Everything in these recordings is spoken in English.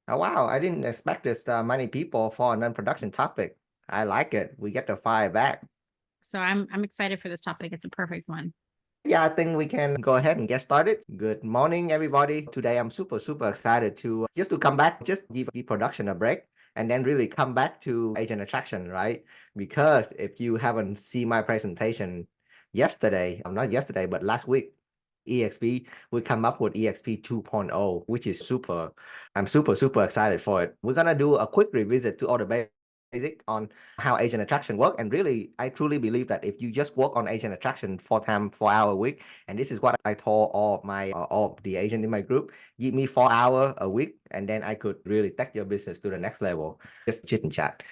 Oh, wow, I didn't expect this many people for a non-production topic. I like it. We get to fire back. So I'm excited for this topic. It's a perfect one. Yeah, I think we can go ahead and get started. Good morning, everybody. Today I'm super excited to just to come back, just give the production a break and then really come back to agent attraction, right? Because if you haven't seen my presentation yesterday, not yesterday, but last week, EXP, we come up with EXP 2.0, which is I'm super excited for it. We're gonna do a quick revisit to all the basic on how agent attraction work. And really, I truly believe that if you just work on agent attraction 4 hour a week, and this is what I told all of the agent in my group, give me 4 hour a week, and then I could really take your business to the next level. Just chit and chat.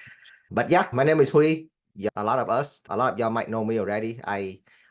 But yeah, my name is Hui. Yeah, a lot of y'all might know me already.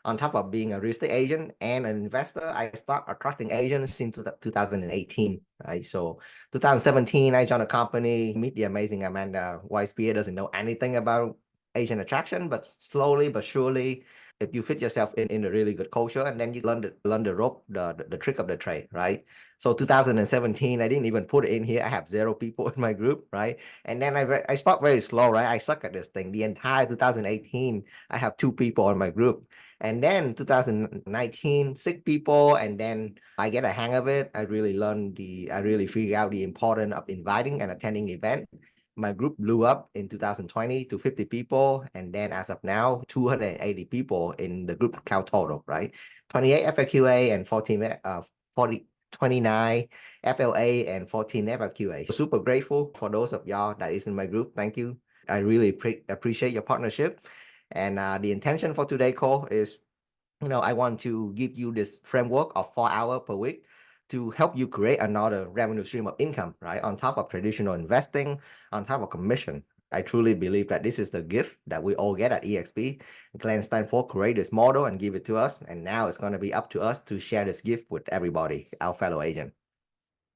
On top of being a real estate agent and an investor, I start attracting agents since 2018. Right, so 2017, I joined a company. Meet the amazing Amanda Weisbier. Doesn't know anything about agent attraction, but slowly but surely, if you fit yourself in a really good culture, and then you learn the rope, the trick of the trade, right? So 2017, I didn't even put it in here. I have 0 people in my group, right? And then I start very slow, right? I suck at this thing. The entire 2018, I have 2 people in my group. And then 2019, 6 people. And then I get a hang of it. I really figure out the importance of inviting and attending event. My group blew up in 2020 to 50 people. And then as of now, 280 people in the group count total, right? 28 FAQA and 29 FLA and 14 FQA. Super grateful for those of y'all that is in my group. Thank you. I really appreciate your partnership. And the intention for today's call is, I want to give you this framework of 4 hour per week to help you create another revenue stream of income, right? On top of traditional investing, on top of commission. I truly believe that this is the gift that we all get at EXP. Glenn Stanford created this model and give it to us. And now it's going to be up to us to share this gift with everybody, our fellow agent.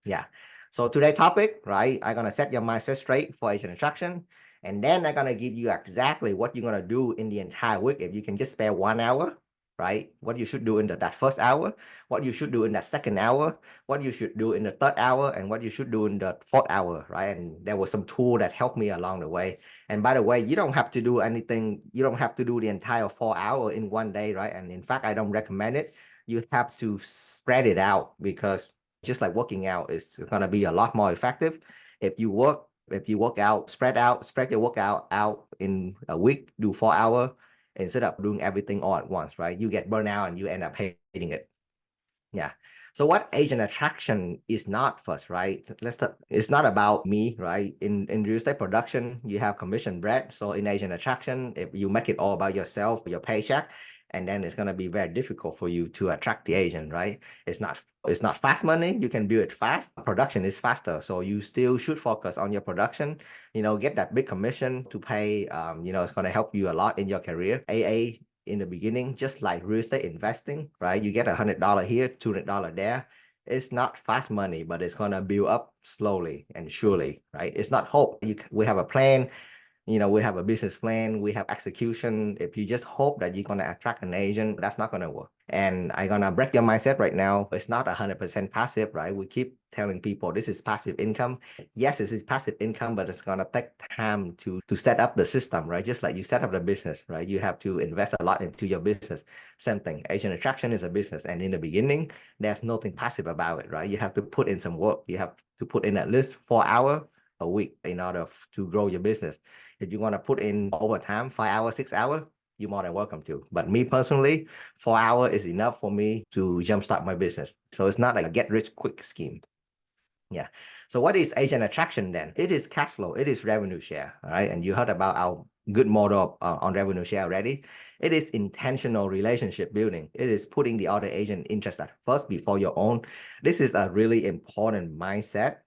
Yeah. So today's topic, right? I'm gonna set your mindset straight for agent attraction. And then I'm gonna give you exactly what you're gonna do in the entire week. If you can just spare 1 hour, right? What you should do in that first hour, what you should do in that second hour, what you should do in the third hour, and what you should do in the fourth hour, right? And there was some tool that helped me along the way. And by the way, you don't have to do anything, you don't have to do the entire 4 hour in one day, right? And in fact, I don't recommend it. You have to spread it out because just like working out is going to be a lot more effective if you work out, spread your workout out in a week, do 4 hour instead of doing everything all at once, right? You get burnout and you end up hating it. Yeah. So what agent attraction is not first, right? It's not about me, right? In real estate production, you have commission bread. So in agent attraction, if you make it all about yourself, your paycheck, and then it's gonna be very difficult for you to attract the agent, right? It's not fast money. You can build it fast. Production is faster. So you still should focus on your production, get that big commission to pay. It's gonna help you a lot in your career. AA in the beginning, just like real estate investing, right? You get $100 here, $200 there. It's not fast money, but it's gonna build up slowly and surely, right? It's not hope. We have a plan, we have a business plan, we have execution. If you just hope that you're gonna attract an agent, that's not gonna work. And I'm gonna break your mindset right now. It's not 100% passive, right? We keep telling people this is passive income. Yes, this is passive income, but it's gonna take time to set up the system, right? Just like you set up the business, right? You have to invest a lot into your business. Same thing. Agent attraction is a business, and in the beginning, there's nothing passive about it, right? You have to put in some work. You have to put in at least 4 hours a week in order to grow your business. If you want to put in overtime, 5 hours, 6 hours, you're more than welcome to. But me personally, 4 hours is enough for me to jumpstart my business. So it's not like a get rich quick scheme. Yeah. So what is agent attraction then? It is cash flow. It is revenue share. All right. And you heard about our good model on revenue share already. It is intentional relationship building. It is putting the other agent interested first before your own. This is a really important mindset,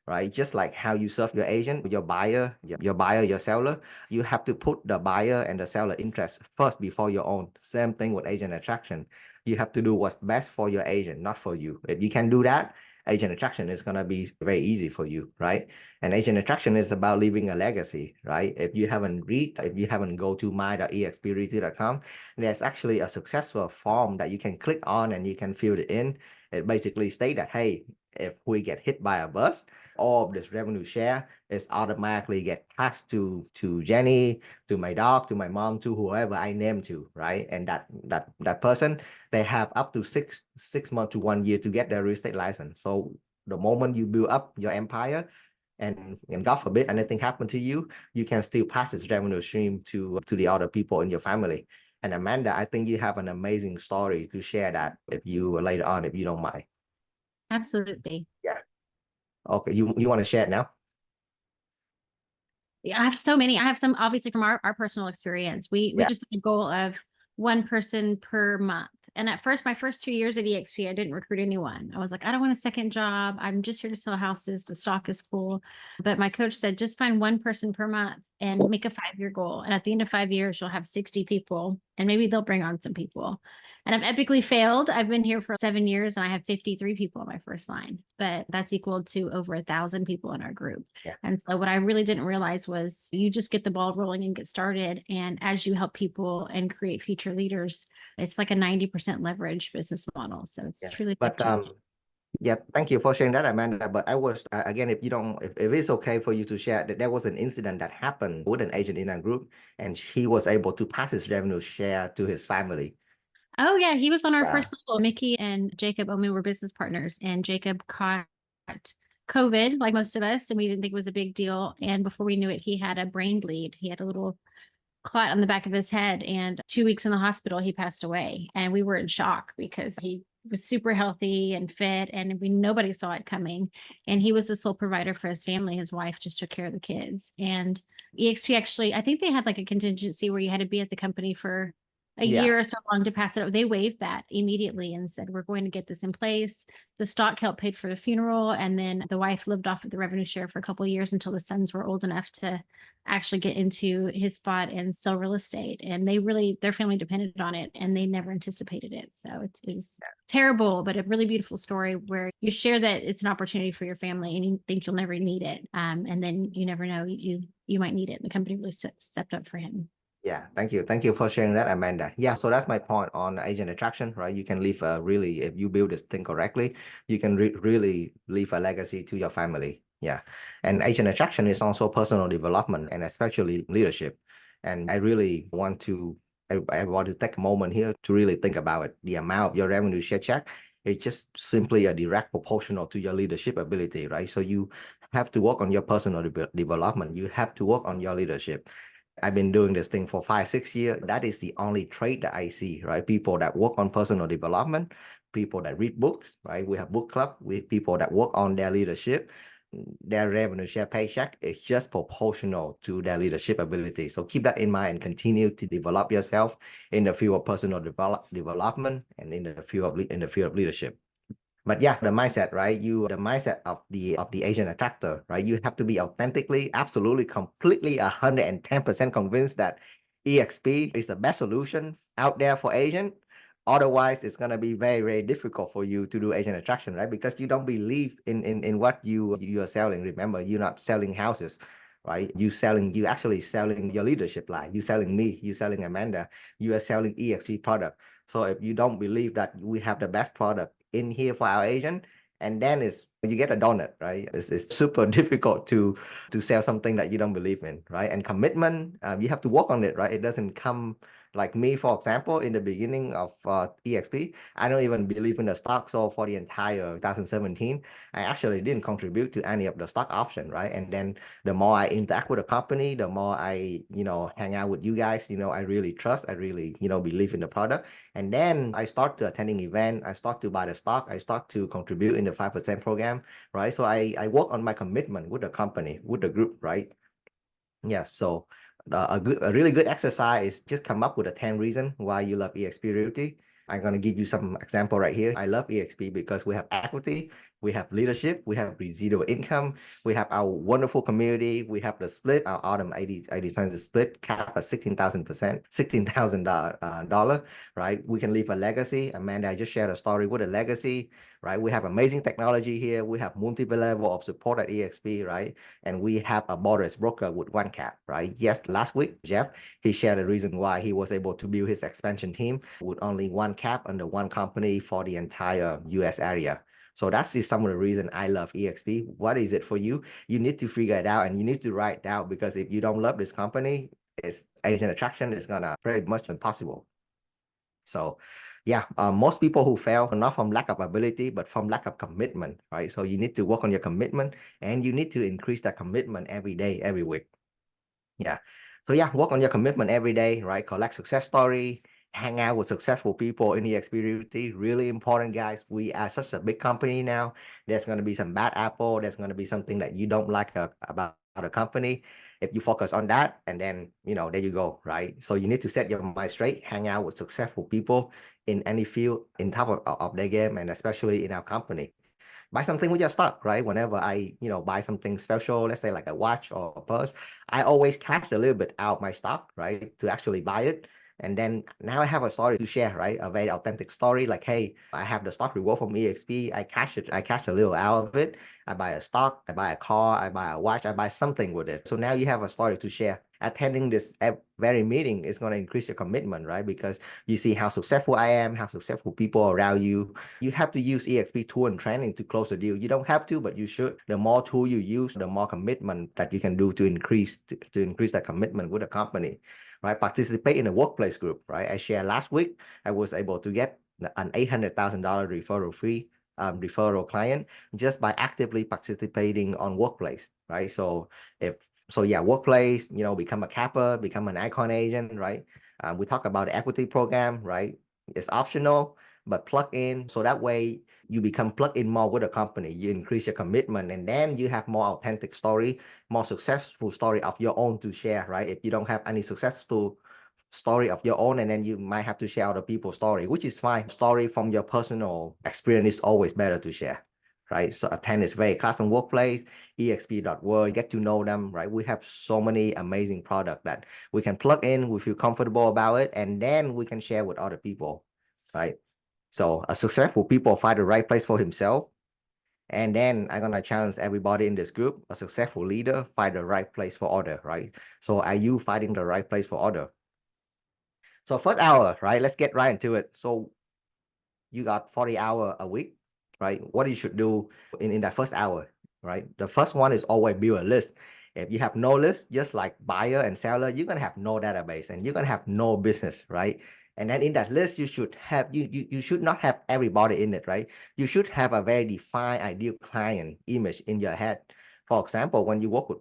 right? Just like how you serve your agent, your seller, you have to put the buyer and the seller interest first before your own. Same thing with agent attraction. You have to do what's best for your agent, not for you. If you can do that, agent attraction is going to be very easy for you, right? And agent attraction is about leaving a legacy, right? If you haven't go to my.exprealty.com, there's actually a successful form that you can click on and you can fill it in. It basically states that, hey, if we get hit by a bus, all of this revenue share is automatically get passed to Jenny, to my dog, to my mom, to whoever I name to, right? And that person, they have up to six months to 1 year to get their real estate license. So the moment you build up your empire, and God forbid anything happen to you, you can still pass this revenue stream to the other people in your family. And Amanda, I think you have an amazing story to share that if you later on, if you don't mind. Absolutely. Yeah. Okay. You want to share it now? Yeah, I have so many. I have some obviously from our personal experience. We Yeah. just had a goal of one person per month. And at first, my first 2 years at EXP, I didn't recruit anyone. I was like, I don't want a second job. I'm just here to sell houses. The stock is cool. But my coach said, just find one person per month and make a 5-year goal. And at the end of 5 years, you'll have 60 people and maybe they'll bring on some people. And I've epically failed. I've been here for 7 years and I have 53 people on my first line, but that's equal to over 1,000 people in our group. Yeah. And so what I really didn't realize was you just get the ball rolling and get started. And as you help people and create future leaders, it's like a 90% leverage business model. So it's Yeah. truly But life-changing. yeah, thank you for sharing that, Amanda. But I was again, if you don't, if it's okay for you to share that there was an incident that happened with an agent in our group, and he was able to pass his revenue share to his family. Oh yeah, he was on our Yeah. first level. Mickey and Jacob Omen were business partners, and Jacob caught COVID like most of us, and we didn't think it was a big deal. And before we knew it, he had a brain bleed. He had a little clot on the back of his head, and 2 weeks in the hospital, he passed away. And we were in shock because he was super healthy and fit, and nobody saw it coming. And he was the sole provider for his family. His wife just took care of the kids. And EXP actually, I think they had like a contingency where you had to be at the company for a Yeah. year or so long to pass it over. They waived that immediately and said, we're going to get this in place. The stock helped paid for the funeral. And then the wife lived off of the revenue share for a couple of years until the sons were old enough to actually get into his spot and sell real estate. And they really, their family depended on it and they never anticipated it. So it was terrible, but a really beautiful story where you share that it's an opportunity for your family and you think you'll never need it. And then you never know, you might need it. The company really stepped up for him. Yeah, thank you. Thank you for sharing that, Amanda. Yeah, so that's my point on agent attraction, right? You can leave a really, if you build this thing correctly, you can really leave a legacy to your family. Yeah. And agent attraction is also personal development and especially leadership. And I really want to, I want to take a moment here to really think about it. The amount of your revenue share check is just simply a direct proportional to your leadership ability, right? So you have to work on your personal development. You have to work on your leadership. I've been doing this thing for 5, 6 years. That is the only trait that I see, right? People that work on personal development, people that read books, right? We have book club with people that work on their leadership. Their revenue share paycheck is just proportional to their leadership ability. So keep that in mind and continue to develop yourself in the field of personal development and in the field of leadership. But yeah, the mindset, right? The mindset of the Asian attractor, right? You have to be authentically, absolutely, completely 110% convinced that EXP is the best solution out there for Asian. Otherwise, it's gonna be very difficult for you to do Asian attraction, right? Because you don't believe in what you are selling. Remember, you're not selling houses, right? You actually selling your leadership line. You selling me, you selling Amanda, you are selling EXP product. So if you don't believe that we have the best product in here for our agent, and then you get a donut, right? It's super difficult to sell something that you don't believe in, right? And commitment, you have to work on it, right? It doesn't come like me, for example, in the beginning of EXP, I don't even believe in the stock. So for the entire 2017, I actually didn't contribute to any of the stock option, right? And then the more I interact with the company, the more I, hang out with you guys, I really trust, I really, believe in the product. And then I start to attending event, I start to buy the stock, I start to contribute in the 5% program, right? So I work on my commitment with the company, with the group, right? Yeah, so a really good exercise is just come up with a 10 reason why you love EXP Realty. I'm going to give you some example right here. I love EXP because we have equity, we have leadership, we have residual income, we have our wonderful community, we have the split, our autumn 80/20 split cap at 16,000%, $16,000, right? We can leave a legacy. Amanda, I just shared a story with a legacy, right? We have amazing technology here. We have multiple level of support at EXP, right? And we have a borderless broker with one cap, right? Yes, last week, Jeff, he shared the reason why he was able to build his expansion team with only one cap under one company for the entire US area. So that's just some of the reason I love EXP. What is it for you? You need to figure it out and you need to write it out, because if you don't love this company, it's agent attraction is gonna pretty much impossible. So yeah, most people who fail, not from lack of ability, but from lack of commitment, right? So you need to work on your commitment and you need to increase that commitment every day, every week. Yeah. So yeah, work on your commitment every day, right? Collect success story, hang out with successful people in the EXP Realty. Really important, guys. We are such a big company now. There's going to be some bad apple. There's going to be something that you don't like about a company. If you focus on that, and then, there you go, right? So you need to set your mind straight, hang out with successful people in any field in top of their game, and especially in our company. Buy something with your stock, right? Whenever I, buy something special, let's say like a watch or a purse, I always cash a little bit out my stock, right? To actually buy it. And then now I have a story to share, right? A very authentic story. Like, hey, I have the stock reward from EXP. I cash a little out of it. I buy a stock, I buy a car, I buy a watch, I buy something with it. So now you have a story to share. Attending this very meeting is going to increase your commitment, right? Because you see how successful I am, how successful people around you. You have to use EXP tool and training to close the deal. You don't have to, but you should. The more tool you use, the more commitment that you can do to increase that commitment with the company, right? Participate in a workplace group, right? I shared last week, I was able to get an $800,000 referral fee, referral client, just by actively participating on workplace, right? So yeah, workplace, become a capper, become an icon agent, right? We talk about the equity program, right? It's optional, but plug in, so that way you become plugged in more with the company. You increase your commitment, and then you have more authentic story, more successful story of your own to share, right? If you don't have any successful story of your own, and then you might have to share other people's story, which is fine. Story from your personal experience is always better to share, right? So attend this very custom workplace, exp.world, get to know them, right? We have so many amazing products that we can plug in, we feel comfortable about it, and then we can share with other people, right? So a successful people find the right place for himself. And then I'm gonna challenge everybody in this group. A successful leader find the right place for other, right? So are you finding the right place for other? So first hour, right? Let's get right into it. So you got 40 hours a week, right? What you should do in that first hour, right? The first one is always build a list. If you have no list, just like buyer and seller, you're gonna have no database and you're gonna have no business, right? And then in that list, you should have you should not have everybody in it, right? You should have a very defined ideal client image in your head. For example, when you work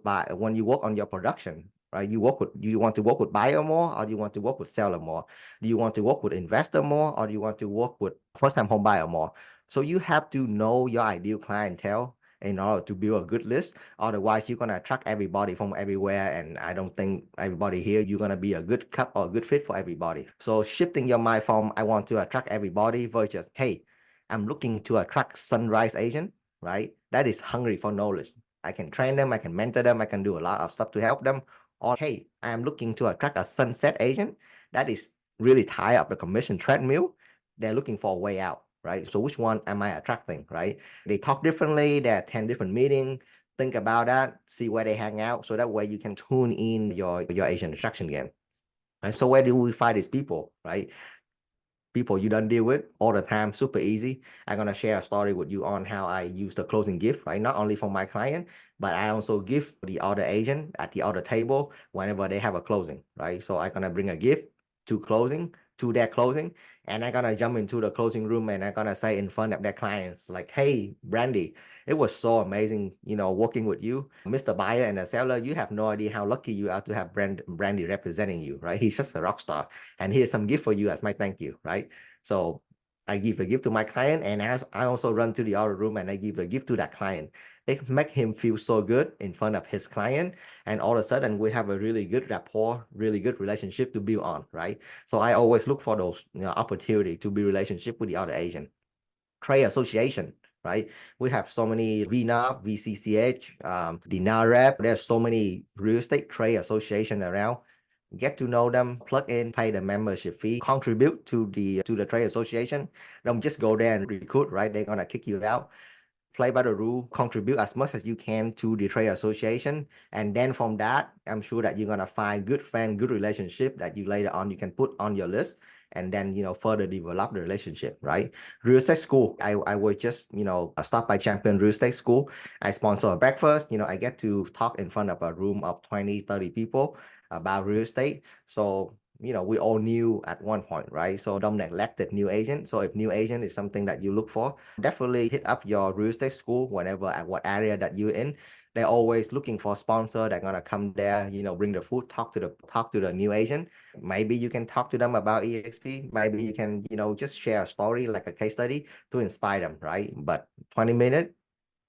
on your production, right? You want to work with buyer more, or do you want to work with seller more? Do you want to work with investor more, or do you want to work with first-time home buyer more? So you have to know your ideal clientele in order to build a good list. Otherwise, you're gonna attract everybody from everywhere, and I don't think everybody here you're gonna be a good cup or a good fit for everybody. So shifting your mind from I want to attract everybody versus hey, I'm looking to attract sunrise agent, right? That is hungry for knowledge. I can train them, I can mentor them, I can do a lot of stuff to help them. Or hey, I am looking to attract a sunset agent. That is really tired of the commission treadmill. They're looking for a way out, right? So which one am I attracting, right? They talk differently. They attend different meetings. Think about that. See where they hang out. So that way you can tune in your agent attraction game. And so where do we find these people, right? People you don't deal with all the time, super easy. I'm gonna share a story with you on how I use the closing gift, right? Not only for my client, but I also give the other agent at the other table whenever they have a closing, right? So I'm gonna bring a gift to their closing, and I'm gonna jump into the closing room and I'm gonna say in front of their clients, like, hey, Brandy, it was so amazing, working with you. Mr. Buyer and the seller, you have no idea how lucky you are to have Brandy representing you, right? He's just a rock star. And here's some gift for you as my thank you, right? So I give a gift to my client, and as I also run to the other room and I give a gift to that client. It make him feel so good in front of his client, and all of a sudden we have a really good rapport, really good relationship to build on, right? So I always look for those opportunity to build relationship with the other agent. Trade association, right? We have so many VNAV, VCCH, the NAREP. There's so many real estate trade association around. Get to know them, plug in, pay the membership fee, contribute to the trade association. Don't just go there and recruit, right? They're gonna kick you out. Play by the rule, contribute as much as you can to the trade association. And then from that, I'm sure that you're gonna find good friend, good relationship that you later on you can put on your list. and then, further develop the relationship, right? Real estate school, I would just, start by Champion Real Estate School. I sponsor a breakfast, I get to talk in front of a room of 20, 30 people about real estate. So, we all knew at one point, right? So don't neglect the new agent. So if new agent is something that you look for, definitely hit up your real estate school whenever at what area that you're in. They're always looking for sponsor. They're gonna come there, bring the food, talk to the new agent. Maybe you can talk to them about EXP. Maybe you can, just share a story like a case study to inspire them, right? But 20 minutes,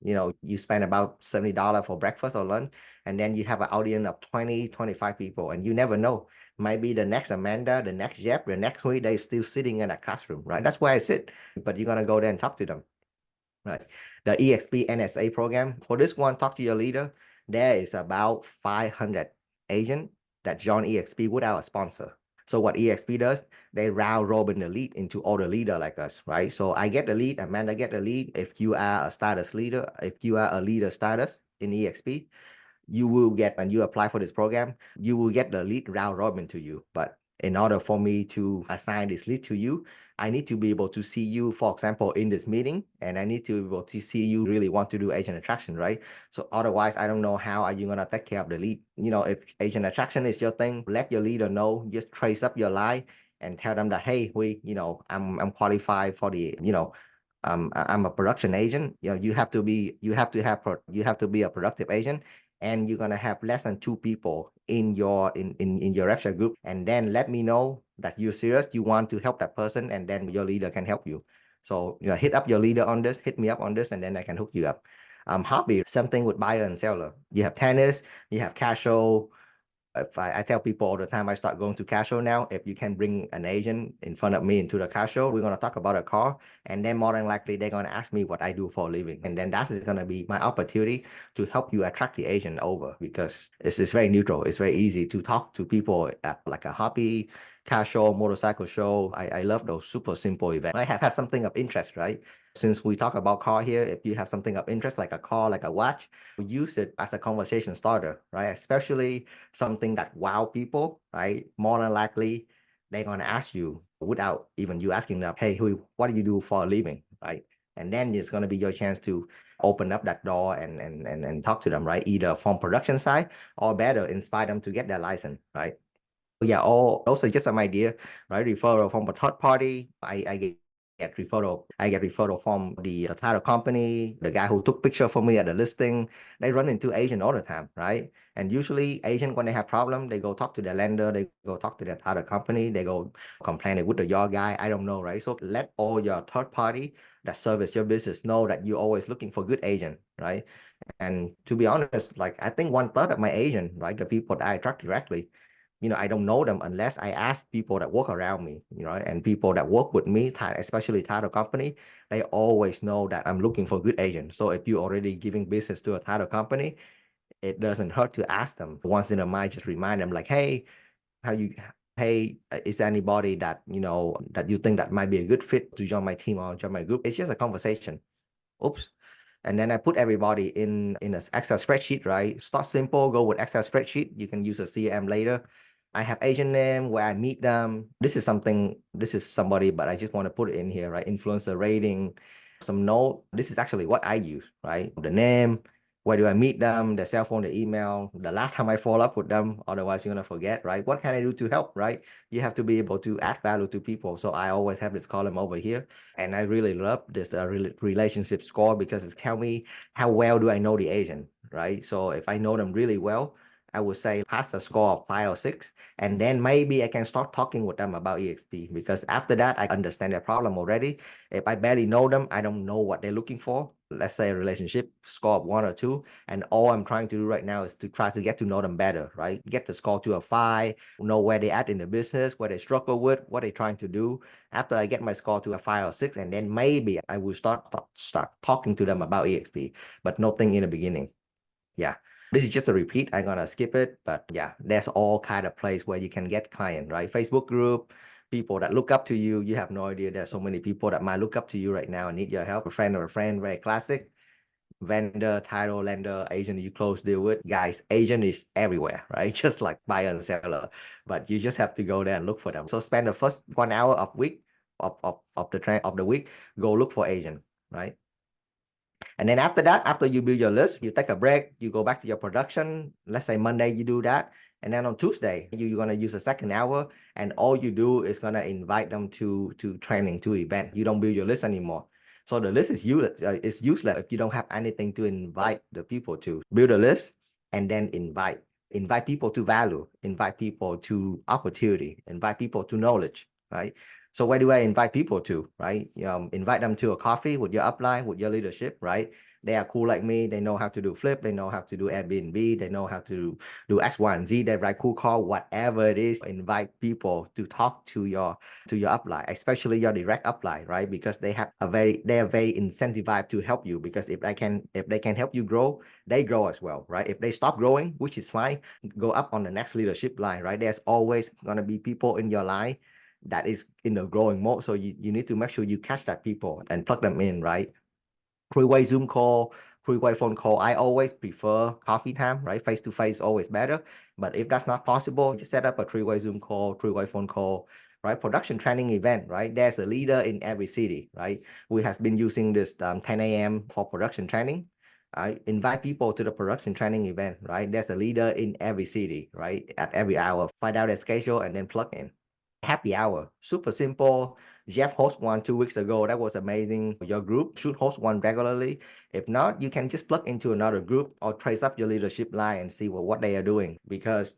you spend about $70 for breakfast or lunch, and then you have an audience of 20, 25 people, and you never know. Maybe the next Amanda, the next Jeff, the next week, they're still sitting in a classroom, right? That's where I sit, but you're going to go there and talk to them, right? The EXP NSA program, for this one, talk to your leader. There is about 500 agents that join EXP without a sponsor. So what EXP does, they round robin the lead into all the leader like us, right? So I get the lead, Amanda get the lead. If you are a status leader, if you are a leader status in EXP, you will get, when you apply for this program, you will get the lead round robin to you. But in order for me to assign this lead to you, I need to be able to see you, for example, in this meeting, and I need to be able to see you really want to do agent attraction, right? So otherwise, I don't know how are you going to take care of the lead. If agent attraction is your thing, let your leader know, just trace up your line and tell them that, hey, I'm qualified for the, I'm a production agent. You have to be a productive agent, and you're gonna have less than 2 people in your rep share group, and then let me know that you're serious, you want to help that person, and then your leader can help you. So hit up your leader on this, hit me up on this, and then I can hook you up. Hobby, something with buyer and seller. You have tennis, you have casual. If I tell people all the time, I start going to car show now. If you can bring an agent in front of me into the car show, we're going to talk about a car. And then more than likely, they're going to ask me what I do for a living. And then that's going to be my opportunity to help you attract the agent over, because it's very neutral. It's very easy to talk to people at like a hobby, car show, motorcycle show. I love those super simple events. I have something of interest, right? Since we talk about car here, if you have something of interest like a car, like a watch, use it as a conversation starter, right? Especially something that wow people, right? More than likely, they're gonna ask you without even you asking them, hey, what do you do for a living, right? And then it's gonna be your chance to open up that door and talk to them, right? Either from production side or better, inspire them to get their license, right? Yeah, all those are just some idea, right? Referral from a third party. I get referral. I get referral from the title company, the guy who took picture for me at the listing. They run into agent all the time, right? And usually agent, when they have problem, they go talk to their lender, they go talk to their title company, they go complain with the your guy. I don't know, right? So let all your third party that service your business know that you're always looking for good agent, right? And to be honest, like I think 1/3 of my agent, right, the people that I attract directly, I don't know them unless I ask people that work around me, and people that work with me, especially title company, they always know that I'm looking for good agents. So if you're already giving business to a title company, it doesn't hurt to ask them once in a while, just remind them like, hey, is there anybody that, that you think that might be a good fit to join my team or join my group? It's just a conversation. Oops. And then I put everybody in an Excel spreadsheet, right? Start simple, go with Excel spreadsheet. You can use a CRM later. I have agent name where I meet them. This is somebody, but I just want to put it in here, right? Influencer rating, some note. This is actually what I use, right? The name, where do I meet them, the cell phone, the email, the last time I follow up with them, otherwise you're gonna forget, right? What can I do to help, right? You have to be able to add value to people. So I always have this column over here. And I really love this relationship score because it's tell me how well do I know the agent, right? So if I know them really well, I would say pass a score of 5 or 6, and then maybe I can start talking with them about EXP, because after that, I understand their problem already. If I barely know them, I don't know what they're looking for. Let's say a relationship score of 1 or 2, and all I'm trying to do right now is to try to get to know them better, right? Get the score to a 5, know where they at in the business, what they struggle with, what they're trying to do. After I get my score to a 5 or 6, and then maybe I will start talking to them about EXP, but nothing in the beginning. Yeah. This is just a repeat. I'm gonna skip it, but yeah, there's all kind of place where you can get client, right? Facebook group, people that look up to you. You have no idea. There's so many people that might look up to you right now and need your help. A friend of a friend, very classic. vendor, title, lender, agent you close deal with. Guys, agent is everywhere, right? Just like buyer and seller, but you just have to go there and look for them. So spend the first 1 hour of week of the week, go look for agent, right? And then after that, after you build your list, you take a break, you go back to your production. Let's say Monday you do that. And then on Tuesday, you're going to use a second hour, and all you do is going to invite them to training, to event. You don't build your list anymore. So the list is useless if you don't have anything to invite the people to. Build a list and then invite people to value, invite people to opportunity, invite people to knowledge, right? So where do I invite people to, right? Invite them to a coffee with your upline, with your leadership, right? They are cool like me. They know how to do flip. They know how to do Airbnb. They know how to do X, Y, and Z. They write cool call, whatever it is. Invite people to talk to your upline, especially your direct upline, right? Because they are very incentivized to help you. Because if they can help you grow, they grow as well, right? If they stop growing, which is fine, go up on the next leadership line, right? There's always gonna be people in your line that is in the growing mode. So you need to make sure you catch that people and plug them in, right? Three-way Zoom call, three-way phone call. I always prefer coffee time, right? Face-to-face always better. But if that's not possible, just set up a three-way Zoom call, three-way phone call, right? Production training event, right? There's a leader in every city, right? We have been using this 10 a.m. for production training. I invite people to the production training event, right? There's a leader in every city, right? At every hour, find out their schedule and then plug in. Happy hour, super simple. Jeff hosted one 2 weeks ago. That was amazing. Your group should host one regularly. If not, you can just plug into another group or trace up your leadership line and see what they are doing. Because,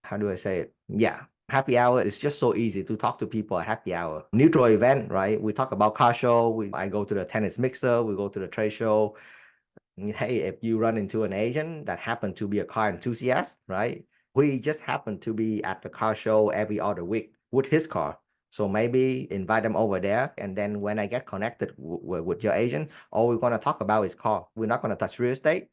how do I say it? Yeah, happy hour is just so easy to talk to people at happy hour. Neutral event, right? We talk about car show. I go to the tennis mixer. We go to the trade show. Hey, if you run into an agent that happened to be a car enthusiast, right? We just happen to be at the car show every other week with his car. So maybe invite them over there. And then when I get connected with your agent, all we're going to talk about is car. We're not going to touch real estate.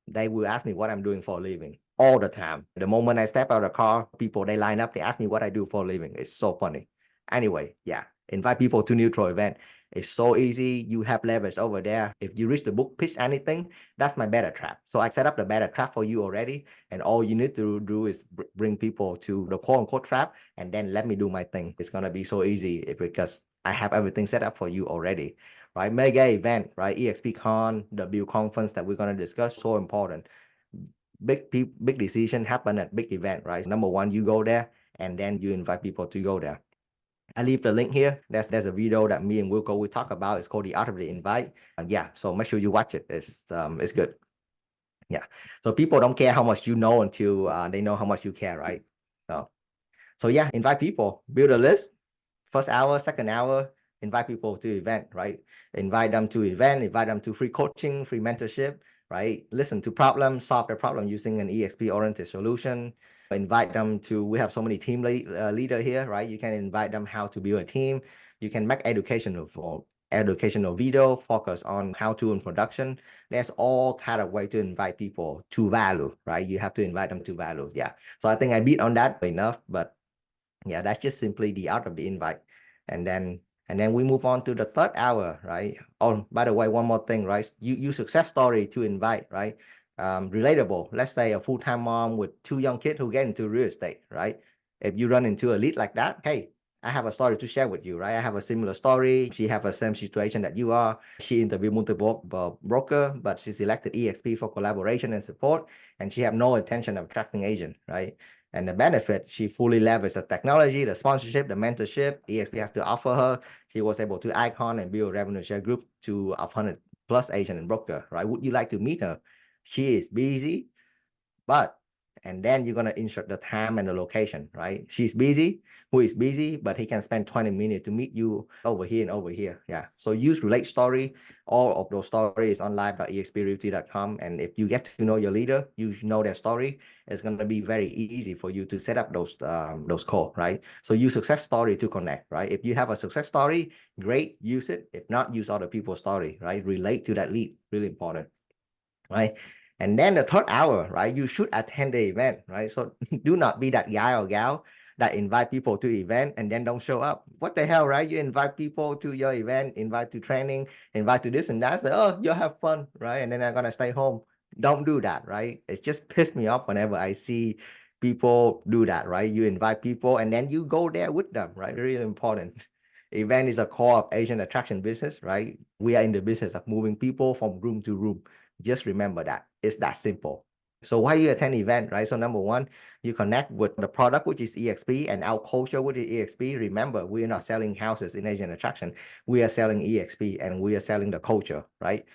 They will ask me what I'm doing for a living all the time. The moment I step out of the car, people, they line up, they ask me what I do for a living. It's so funny. Anyway, yeah, invite people to neutral event. It's so easy. You have leverage over there. If you reach the book, pitch anything, that's my beta trap. So I set up the beta trap for you already. And all you need to do is bring people to the quote unquote trap and then let me do my thing. It's going to be so easy because I have everything set up for you already, right? Mega event, right? EXP Con, the Build conference that we're going to discuss, so important. Big decision happen at big event, right? Number one, you go there and then you invite people to go there. I leave the link here. There's a video that me and Wilco we talk about. It's called the art of the invite. Yeah, so make sure you watch it. It's good. Yeah. So people don't care how much you know until they know how much you care, right? So yeah, invite people, build a list. First hour, second hour, invite people to event, right? Invite them to event, invite them to free coaching, free mentorship, right? Listen to problems, solve the problem using an EXP oriented solution. Invite them to, we have so many team leader here, right? You can invite them how to build a team. You can make educational video, focus on how to in production. There's all kind of way to invite people to value, right? You have to invite them to value. Yeah. So I think I beat on that enough, but yeah, that's just simply the art of the invite. And then we move on to the third hour, right? Oh, by the way, one more thing, right? You use success story to invite, right? Relatable. Let's say a full-time mom with 2 young kids who get into real estate, right? If you run into a lead like that, hey, I have a story to share with you, right? I have a similar story. She have the same situation that you are. She interviewed multiple broker, but she selected EXP for collaboration and support, and she have no intention of attracting agent, right? And the benefit, she fully leveraged the technology, the sponsorship, the mentorship EXP has to offer her. She was able to icon and build a revenue share group to 100 plus agent and broker, right? Would you like to meet her? She is busy, but and then you're going to insert the time and the location, right? She's busy, who is busy, but he can spend 20 minutes to meet you over here and over here. Yeah. So use relate story. All of those stories on live.exprealty.com. And if you get to know your leader, you know their story, it's going to be very easy for you to set up those calls, right? So use success story to connect, right? If you have a success story, great, use it. If not, use other people's story, right? Relate to that lead, really important, right? And then the third hour, right? You should attend the event, right? So do not be that guy or gal that invite people to event and then don't show up. What the hell, right? You invite people to your event, invite to training, invite to this and that. Say, oh, you'll have fun, right? And then they're gonna stay home. Don't do that, right? It just pisses me off whenever I see people do that, right? You invite people and then you go there with them, right? Really important. Event is a core of Asian attraction business, right? We are in the business of moving people from room to room. Just remember that. It's that simple. So why you attend event, right? So number one, you connect with the product, which is EXP, and our culture, which is EXP. Remember, we are not selling houses in Asian attraction. We are selling EXP and we are selling the culture, right?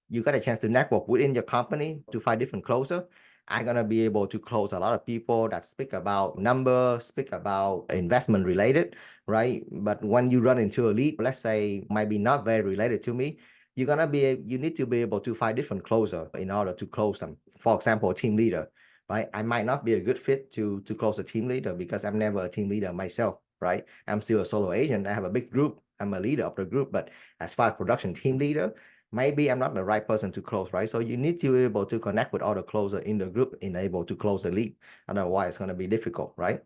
You got a chance to network within your company to find different closer. I'm gonna be able to close a lot of people that speak about numbers, speak about investment related, right? But when you run into a lead, let's say might be not very related to me, you need to be able to find different closer in order to close them. For example, team leader, right? I might not be a good fit to close a team leader because I'm never a team leader myself, right? I'm still a solo agent. I have a big group. I'm a leader of the group, but as far as production team leader, maybe I'm not the right person to close, right? So you need to be able to connect with all the closer in the group and able to close the lead. Otherwise, it's going to be difficult, right?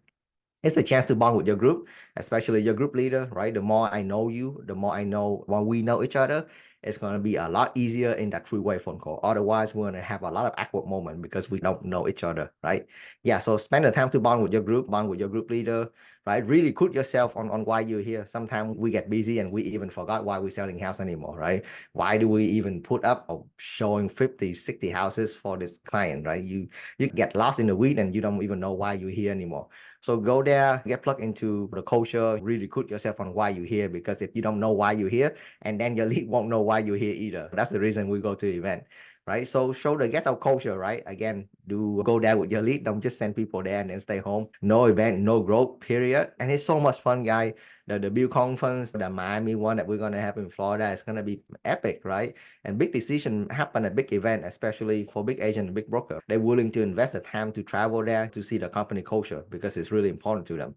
It's a chance to bond with your group, especially your group leader, right? The more I know you, the more I know when we know each other, it's going to be a lot easier in that three-way phone call. Otherwise, we're going to have a lot of awkward moments because we don't know each other, right? Yeah, so spend the time to bond with your group, bond with your group leader, right? Really put yourself on why you're here. Sometimes we get busy and we even forgot why we're selling house anymore, right? Why do we even put up or showing 50, 60 houses for this client, right? You get lost in the weed and you don't even know why you're here anymore. So go there, get plugged into the culture, really recruit yourself on why you're here, because if you don't know why you're here, and then your lead won't know why you're here either. That's the reason we go to event, right? So show the guest our culture, right? Again, do go there with your lead. Don't just send people there and then stay home. No event, no growth, period. And it's so much fun, guys. The Build conference, the Miami one that we're going to have in Florida is going to be epic, right? And big decision happen at big event, especially for big agent and big broker. They're willing to invest the time to travel there to see the company culture because it's really important to them.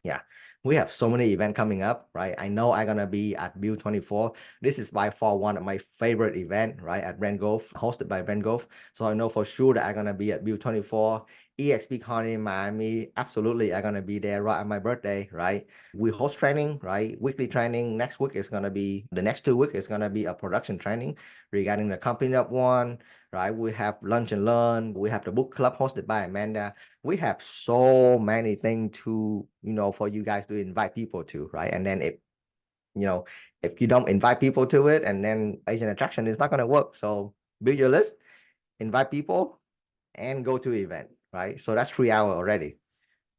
Yeah, we have so many events coming up, right? I know I'm gonna be at Build 24. This is by far one of my favorite event, right? At Brand Golf, hosted by Brand Golf. So I know for sure that I'm gonna be at Build 24. EXP Con in Miami, absolutely, I'm gonna be there right on my birthday, right? We host training, right? Weekly training. Next week is gonna be, the next 2 weeks is gonna be a production training regarding the company that won, right? We have lunch and learn. We have the book club hosted by Amanda. We have so many things to, for you guys to invite people to, right? And then if you don't invite people to it, and then Asian attraction is not going to work. So build your list, invite people, and go to event, right? So that's 3 hours already.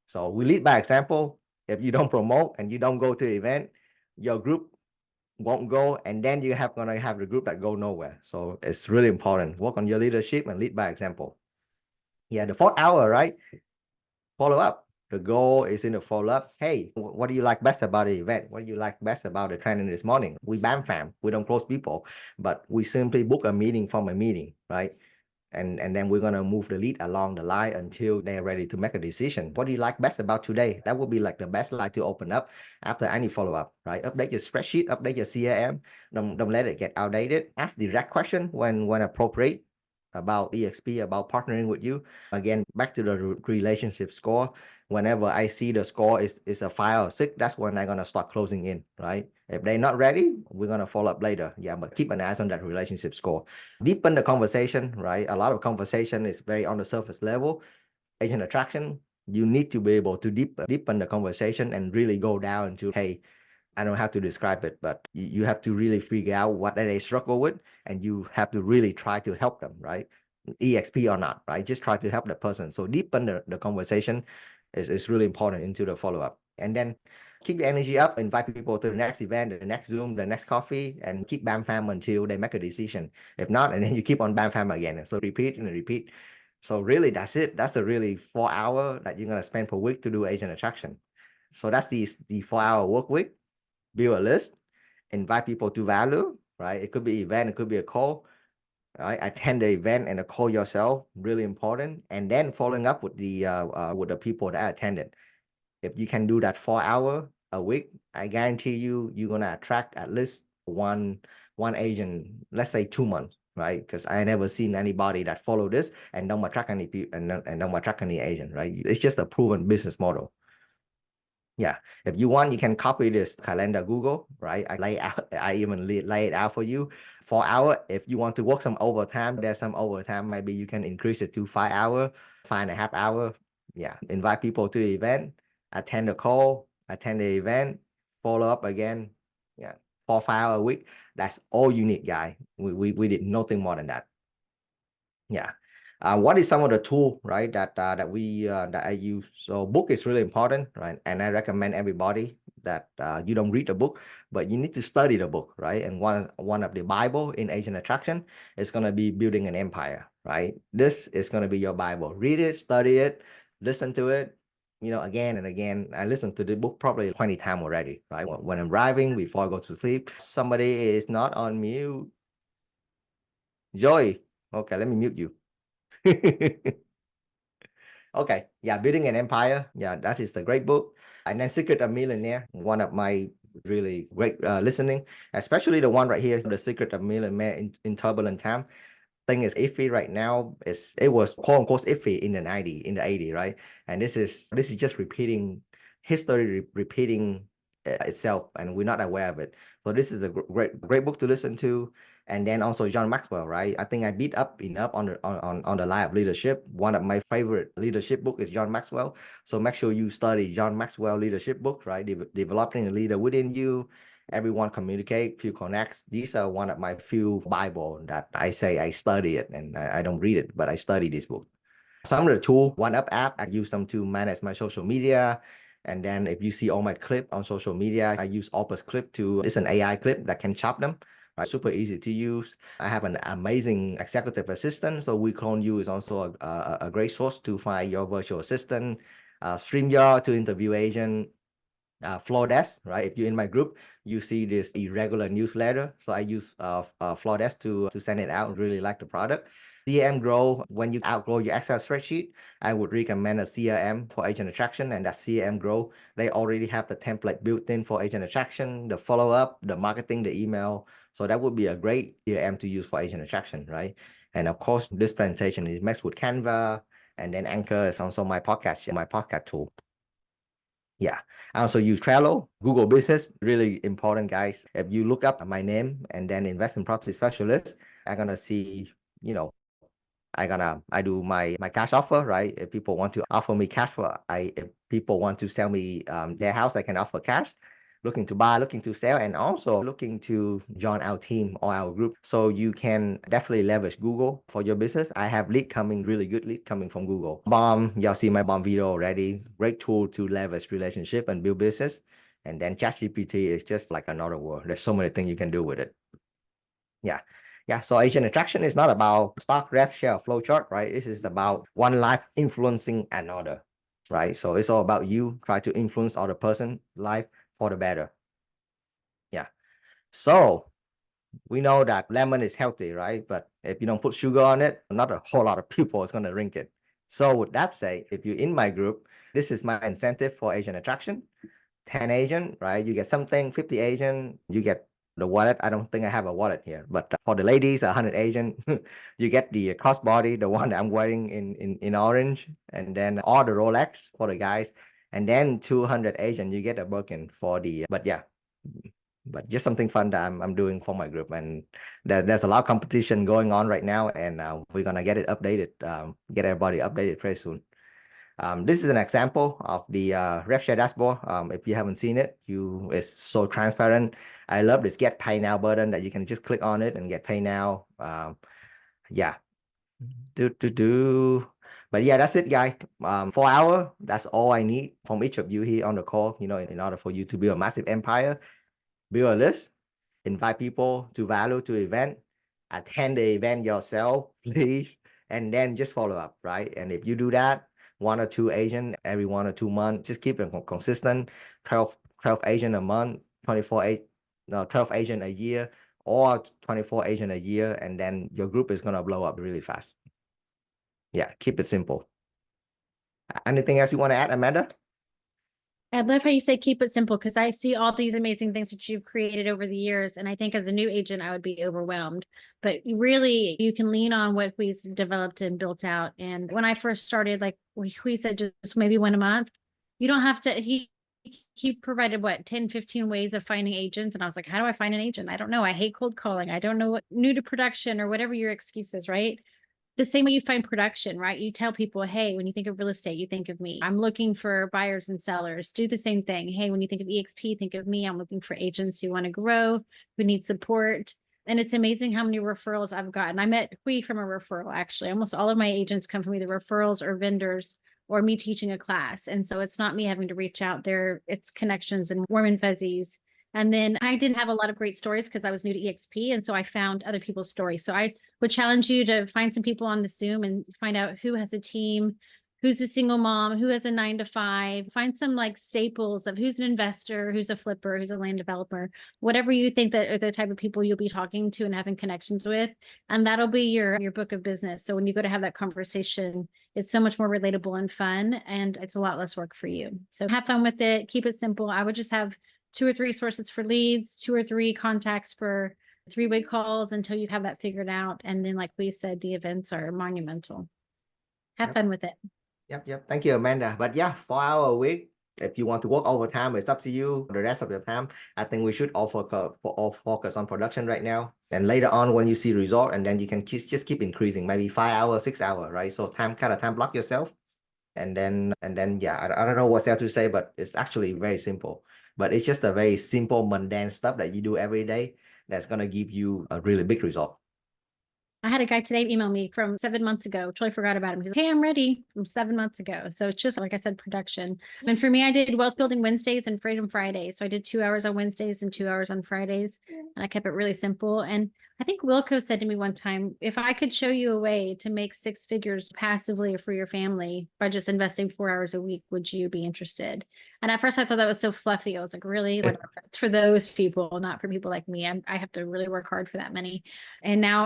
So we lead by example. If you don't promote and you don't go to event, your group won't go, and then you have gonna have the group that go nowhere. So it's really important. Work on your leadership and lead by example. Yeah, the 4th hour, right? Follow up. The goal is in the follow up. Hey, what do you like best about the event? What do you like best about the training this morning? We BAM fam. We don't close people, but we simply book a meeting from a meeting, right? And then we're gonna move the lead along the line until they're ready to make a decision. What do you like best about today? That would be like the best line to open up after any follow up, right? Update your spreadsheet, update your CRM. Don't let it get outdated. Ask direct question when appropriate about EXP, about partnering with you. Again, back to the relationship score. Whenever I see the score is a 5 or 6, that's when I'm gonna start closing in, right? If they're not ready, we're gonna follow up later. Yeah, but keep an eye on that relationship score. Deepen the conversation, right? A lot of conversation is very on the surface level. Agent attraction, you need to be able to deepen the conversation and really go down into, hey, I don't know how to describe it, but you have to really figure out what they struggle with, and you have to really try to help them, right? EXP or not, right? Just try to help the person. So deepen the conversation is really important into the follow-up. And then keep the energy up, invite people to the next event, the next Zoom, the next coffee, and keep BAM fam until they make a decision. If not, and then you keep on BAM fam again. So repeat and repeat. So really, that's it. That's a really 4 hour that you're gonna spend per week to do agent attraction. So that's the 4 hour work week. Build a list, invite people to value, right? It could be event, it could be a call, right? Attend the event and call yourself, really important. And then following up with the people that attended. If you can do that 4 hour a week, I guarantee you're gonna attract at least one agent, let's say 2 months, right? Because I never seen anybody that follow this and don't attract any people and don't attract any agent, right? It's just a proven business model. Yeah, if you want, you can copy this calendar Google, right? I even lay it out for you. 4 hour. If you want to work some overtime, there's some overtime. Maybe you can increase it to 5 hour, 5.5 hour. Yeah, invite people to the event, attend the call, attend the event, follow up again. Yeah, 4 5 hour a week. That's all you need, guy. We did nothing more than that. Yeah. What is some of the tool, right, that that I use? So book is really important, right? And I recommend everybody that you don't read the book, but you need to study the book, right? And one of the Bible in Asian attraction is gonna be building an empire, right? This is gonna be your Bible. Read it, study it, listen to it, again and again. I listened to the book probably 20 times already, right? When I'm driving, before I go to sleep. Somebody is not on mute. Joy. Okay, let me mute you. Okay, yeah, Building an Empire. Yeah, that is the great book. And then Secret of Millionaire, one of my really great listening, especially the one right here, The Secret of Millionaire in Turbulent Time. Thing is iffy right now. It was quote unquote iffy in the 80s, right? And this is just repeating history, repeating itself, and we're not aware of it. So this is a great book to listen to. And then also John Maxwell, right? I think I beat up enough on the line of leadership. One of my favorite leadership book is John Maxwell. So make sure you study John Maxwell leadership book, right? Developing a leader within you. Everyone communicate, few connects. These are one of my few Bible that I say I study it, and I don't read it, but I study this book. Some of the tool, One Up app, I use them to manage my social media. And then if you see all my clip on social media, I use Opus Clip it's an AI clip that can chop them. Right, super easy to use. I have an amazing executive assistant. So We Clone You is also a great source to find your virtual assistant. StreamYard to interview agent. Flawdesk, right? If you're in my group, you see this irregular newsletter. So I use Flawdesk to send it out. Really like the product. CRM Grow, when you outgrow your Excel spreadsheet, I would recommend a CRM for agent attraction, and that CRM Grow, they already have the template built in for agent attraction, the follow-up, the marketing, the email. So that would be a great CRM to use for agent attraction, right? And of course, this presentation is mixed with Canva, and then Anchor is also my podcast tool. Yeah. I also use Trello, Google Business, really important, guys. If you look up my name and then invest in property specialist, I'm gonna see, you know, I do my cash offer, right? If people want to offer me cash if people want to sell me their house, I can offer cash. Looking to buy, looking to sell, and also looking to join our team or our group. So you can definitely leverage Google for your business. I have really good lead coming from Google. Bomb, y'all see my bomb video already. Great tool to leverage relationship and build business. And then ChatGPT is just like another world. There's so many things you can do with it. Yeah. Yeah. So agent attraction is not about stock, rev, share, flow chart, right? This is about one life influencing another, right? So it's all about you try to influence other person life for the better. Yeah. So we know that lemon is healthy, right? But if you don't put sugar on it, not a whole lot of people is going to drink it. So with that said, if you're in my group, this is my incentive for agent attraction. 10 agent, right? You get something, 50 agent, you get the wallet. I don't think I have a wallet here, but for the ladies, 100 agent, you get the crossbody, the one that I'm wearing in orange, and then all the Rolex for the guys, and then 200 agent, you get a Birkin for but yeah, but just something fun that I'm doing for my group. And there's a lot of competition going on right now, and we're gonna get it updated, get everybody updated very soon. This is an example of the RevShare dashboard. If you haven't seen it, it's so transparent. I love this Get Pay Now button that you can just click on it and get pay now. Yeah. But yeah, that's it, guys. 4 hours, that's all I need from each of you here on the call, in order for you to build a massive empire, build a list, invite people to value to event, attend the event yourself, please, and then just follow up, right? And if you do that, 1 or 2 agent every 1 or 2 months, just keep it consistent. 12 agent a month, 12 agent a year, or 24 agent a year, and then your group is gonna blow up really fast. Yeah, keep it simple. Anything else you want to add, Amanda? I love how you say keep it simple, because I see all these amazing things that you've created over the years. And I think as a new agent, I would be overwhelmed. But really, you can lean on what we've developed and built out. And when I first started, like we said, just maybe one a month. You don't have to, he provided what 10, 15 ways of finding agents. And I was like, how do I find an agent? I don't know. I hate cold calling. I don't know what new to production or whatever your excuse is, right? The same way you find production, right? You tell people, hey, when you think of real estate, you think of me. I'm looking for buyers and sellers. Do the same thing. Hey, when you think of EXP, think of me. I'm looking for agents who want to grow, who need support. And it's amazing how many referrals I've gotten. I met Hui from a referral, actually. Almost all of my agents come from either referrals or vendors or me teaching a class. And so it's not me having to reach out there. It's connections and warm and fuzzies. And then I didn't have a lot of great stories because I was new to EXP. And so I found other people's stories. So I would challenge you to find some people on the Zoom and find out who has a team, who's a single mom, who has a 9 to 5. Find some like staples of who's an investor, who's a flipper, who's a land developer, whatever you think that are the type of people you'll be talking to and having connections with. And that'll be your book of business. So when you go to have that conversation, it's so much more relatable and fun, and it's a lot less work for you. So have fun with it. Keep it simple. I would just have 2 or 3 sources for leads, 2 or 3 contacts for 3-way calls until you have that figured out. And then, like we said, the events are monumental. Have Yep. fun with it. Yep. Thank you, Amanda. But yeah, 4 hour a week. If you want to work overtime, it's up to you. The rest of the time, I think we should all focus on production right now. And later on, when you see result, and then you can just keep increasing, maybe 5 hours, 6 hours, right? So time block yourself. And then yeah, I don't know what else to say, but it's actually very simple. But it's just a very simple, mundane stuff that you do every day that's gonna give you a really big result. I had a guy today email me from 7 months ago. Totally forgot about him. He's like, hey, I'm ready from 7 months ago. So it's just, like I said, production. And for me, I did wealth building Wednesdays and Freedom Fridays. So I did 2 hours on Wednesdays and 2 hours on Fridays. And I kept it really simple. And I think Wilco said to me one time, if I could show you a way to make 6 figures passively for your family by just investing 4 hours a week, would you be interested? And at first I thought that was so fluffy. I was like, really? Whatever. It's for those people, not for people like me. I have to really work hard for that money. And now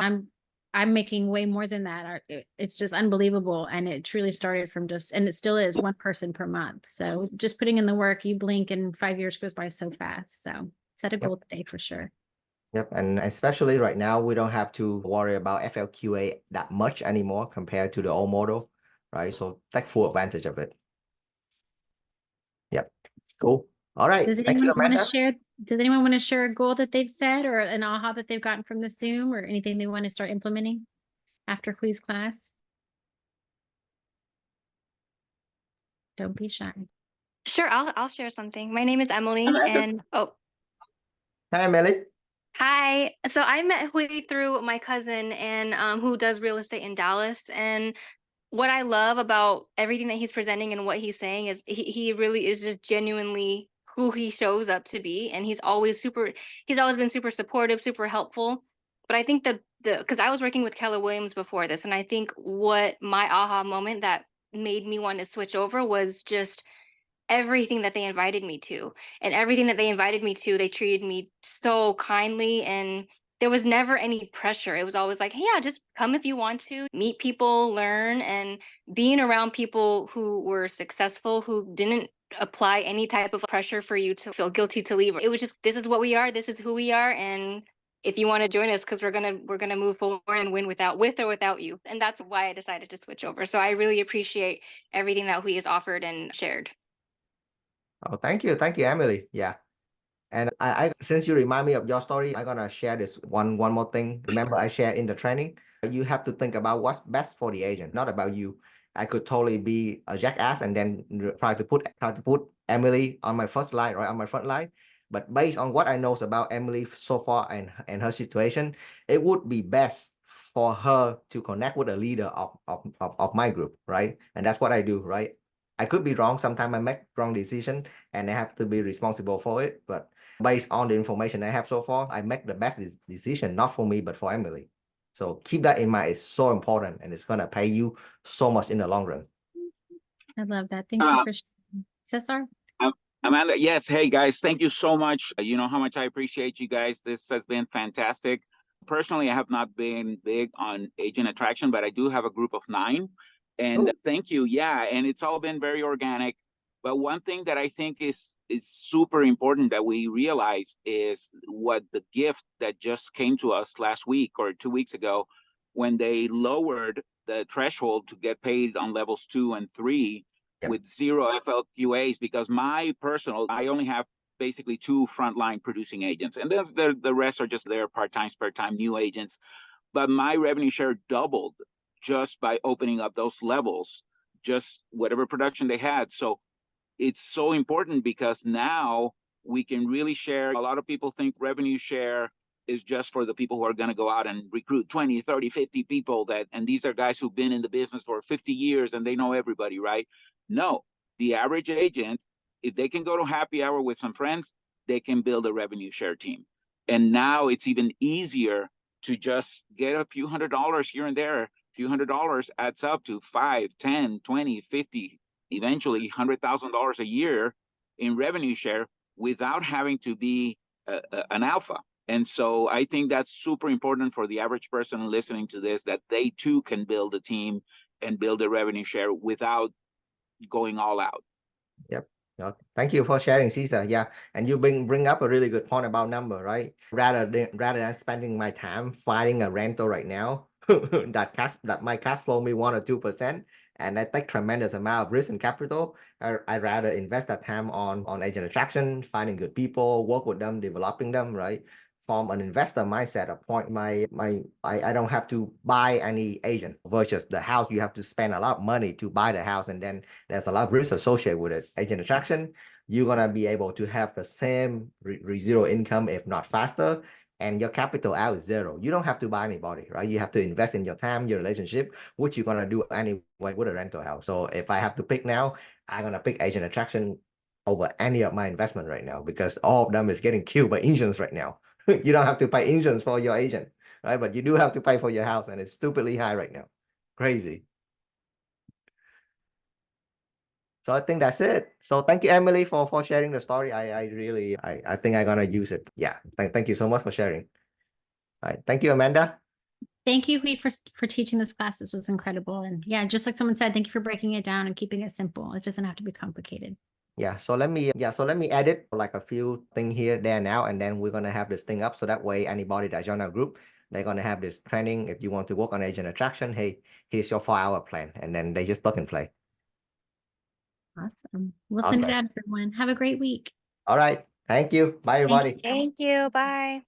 I'm making way more than that. It's just unbelievable. And it truly started from just, and it still is, 1 person per month. So just putting in the work, you blink and 5 years goes by so fast. So set a goal today for sure. Yep, and especially right now, we don't have to worry about FLQA that much anymore compared to the old model, right? So take full advantage of it. Yep, cool. All right, Does thank you, anyone want to Amanda. share? Does anyone want to share a goal that they've set or an aha that they've gotten from the Zoom or anything they want to start implementing after Hui's class? Don't be shy. Sure, I'll share something. My name is Emily, and Hi, Emily. hi. So I met Hui through my cousin, and who does real estate in Dallas. And what I love about everything that he's presenting and what he's saying is he really is just genuinely who he shows up to be, and he's always been super supportive, super helpful. But I think the because I was working with Keller Williams before this, and I think what my aha moment that made me want to switch over was just everything that they invited me to. And everything that they invited me to, they treated me so kindly, and there was never any pressure. It was always like, hey, yeah, just come if you want to, meet people, learn, and being around people who were successful, who didn't apply any type of pressure for you to feel guilty to leave. It was just, this is what we are, this is who we are, and if you want to join us, because we're gonna move forward and win with or without you. And that's why I decided to switch over. So I really appreciate everything that Hui has offered and shared. Oh, thank you, Emily. Yeah. And I since you remind me of your story, I'm gonna share this one more thing. Remember, I shared in the training. You have to think about what's best for the agent, not about you. I could totally be a jackass and then try to put Emily on my first line, right on my front line. But based on what I know about Emily so far and her situation, it would be best for her to connect with a leader of my group, right? And that's what I do, right? I could be wrong. Sometimes I make wrong decision and I have to be responsible for it. But based on the information I have so far, I make the best decision, not for me, but for Emily. So keep that in mind. It's so important and it's going to pay you so much in the long run. I love that. Thank you for sharing. Cesar? Amanda, yes. Hey, guys, thank you so much. You know how much I appreciate you guys. This has been fantastic. Personally, I have not been big on agent attraction, but I do have a group of 9. And thank you. Yeah, and it's all been very organic. But one thing that I think is super important that we realize is what the gift that just came to us last week or 2 weeks ago, when they lowered the threshold to get paid on levels 2 and 3 Yep. with 0 FLQAs, because I only have basically 2 frontline producing agents, and then the rest are just there part-time, spare-time, new agents. But my revenue share doubled just by opening up those levels, just whatever production they had. So it's so important, because now we can really share. A lot of people think revenue share is just for the people who are going to go out and recruit 20, 30, 50 people, and these are guys who've been in the business for 50 years and they know everybody, right? No, the average agent, if they can go to happy hour with some friends, they can build a revenue share team. And now it's even easier to just get a few $100s here and there. A few $100 adds up to 5, 10, 20, 50, eventually $100,000 a year in revenue share without having to be an alpha. And so I think that's super important for the average person listening to this, that they too can build a team and build a revenue share without going all out. Yep. No, thank you for sharing, Caesar. Yeah, and you bring up a really good point about number, right? Rather than spending my time finding a rental right now, that my cash flow me 1 or 2%, and I take tremendous amount of risk and capital. I rather invest that time on agent attraction, finding good people, work with them, developing them, right? From an investor mindset, I don't have to buy any agent versus the house. You have to spend a lot of money to buy the house, and then there's a lot of risk associated with it. Agent attraction, you're gonna be able to have the same zero income, if not faster, and your capital out is 0. You don't have to buy anybody, right? You have to invest in your time, your relationship, which you're gonna do anyway with a rental house. So if I have to pick now, I'm gonna pick agent attraction over any of my investment right now, because all of them is getting killed by insurance right now. You don't have to pay insurance for your agent, right? But you do have to pay for your house, and it's stupidly high right now. Crazy. So I think that's it. So thank you, Emily, for sharing the story. I think I'm gonna use it. Yeah. Thank you so much for sharing. All right. Thank you, Amanda. Thank you, Hui, for teaching this class. This was incredible. And yeah, just like someone said, thank you for breaking it down and keeping it simple. It doesn't have to be complicated. Yeah, so let me edit like a few things here, there, now, and then we're gonna have this thing up, so that way anybody that join our group, they're gonna have this training. If you want to work on agent attraction, hey, here's your 4-hour plan, and then they just plug and play. Awesome. We'll send it Okay. out, everyone. Have a great week. All right. Thank you. Bye, everybody. Thank you. Bye.